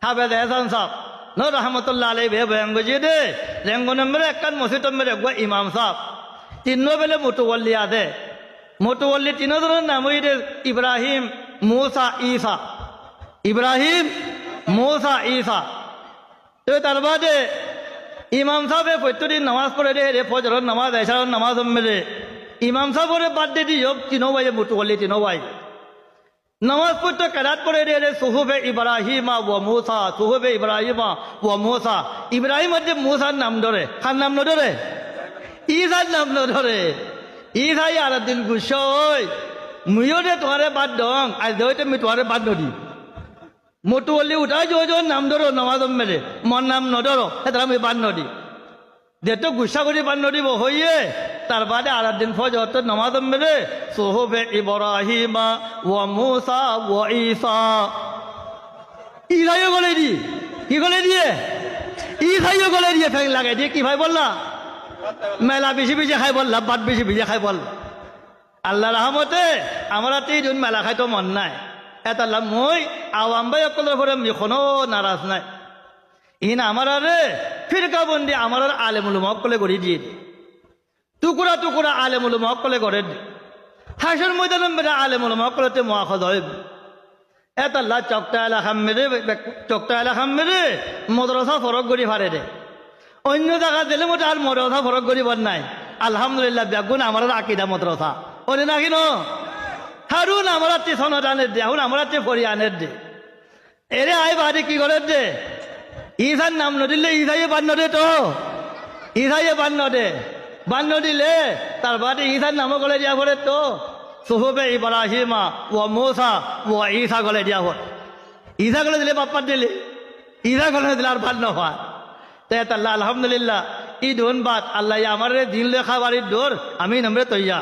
হাফেজ এহসান সাহেব ন রহমতুল্লাহ আলাই বে বয়াঙ্গজি দে রেঙ্গো নম্বরে একখান মসজিদ নম্বরে একবার ইমাম সাহেব তিন বেলে মোটুবল্লি আছে মোটুবল্লি তিন ধরনের নাম হইতে ইব্রাহিম মুসা ঈসা ইব্রাহিম মুসা ঈসা তো তার বাদে ইমাম সাহেবে প্রত্যেকদিন নামাজ পড়ে রে ফজরের নামাজ এশারের নামাজ মেরে ইমাম সাহেবের বাদ দিয়ে দিও তিনো ভাই মোটুবল্লি তিনো ভাই নামাজ পড়তে কেরাত পড়ে রে সুহুবে ইব্রাহিমা ও মুসা সুহুবে ইব্রাহিমা ও মুসা ইব্রাহিম হচ্ছে মুসার নাম ধরে খার নাম ন ধরে ঈসার নাম ন ধরে ঈসাই আর দিন গুসই মুইও দে তোমারে বাদ দং আজ দেওয়াতে আমি তোমারে বাদ নদী মোটুবল্লি উঠাই যোজন নাম ধরো নামাজ মেরে মন নাম নধরো সেটা আমি বাদ নদী যেহেতু গুসা করে বাদ নদী হইয়ে তার বাদে আর দিন ফজর নামাজ মেরে সোহবে ইব্রাহিমা ও মুসা ও ঈসা ঈসাইও গলে দি কি গলে দিয়ে ঈসাইও গলে দিয়ে ফেং লাগাই দিয়ে কি ভাই বললা মেলা বেশি বেশি খাই বললা বাদ বেশি বেশি খাই বল আল্লাহ রহমতে আমার তিন মেলা খাইতো মন নাই এটা মই আওয়াম ভাই অকলের পরে এখনো নারাজ নাই ইন আমার আরে ফিরকা বন্দি আমার আলেমুল মক্কলে করে দিয়ে টুকুরা টুকুরা আলেমুল মক্কলে করে হাসের ময়দান মেরে আলেমুল মক্কলেতে মহাখজ হয় এতাল্লা চকটা এলাকাম মেরে মদরসা ফরক করি ফারে রে অন্য জায়গা দিলে মতো আর মদরসা ফরক করিবার নাই আলহামদুলিল্লাহ বেগুন আমার আকিদা মদরসা ওরে নাকি ন হারুন আমার সনদ আনের দে এখন আমার ফরি আনের দে এরে আই বাড়ি কি করে দে ঈশার নাম নদিলে ঈশাইয়ে বান্ন দে তো ঈশাইয়ে বান্ন দিলে তার বাদে ঈশার নামও গলে দিয়া পড়ে তো সোহবে ইব্রাহিমা ও মুসা ও ঈসা গলে দিয়া পড়ে ঈসা গলে দিলে বাপ্পার দিলে ঈসা গলে দিলে আর বাদ নয় তাই আল্লাহ আলহামদুলিল্লাহ ই ধন বাদ আল্লাহ আমার দিন লেখা বাড়ির দোর আমি নম্বরে তৈয়া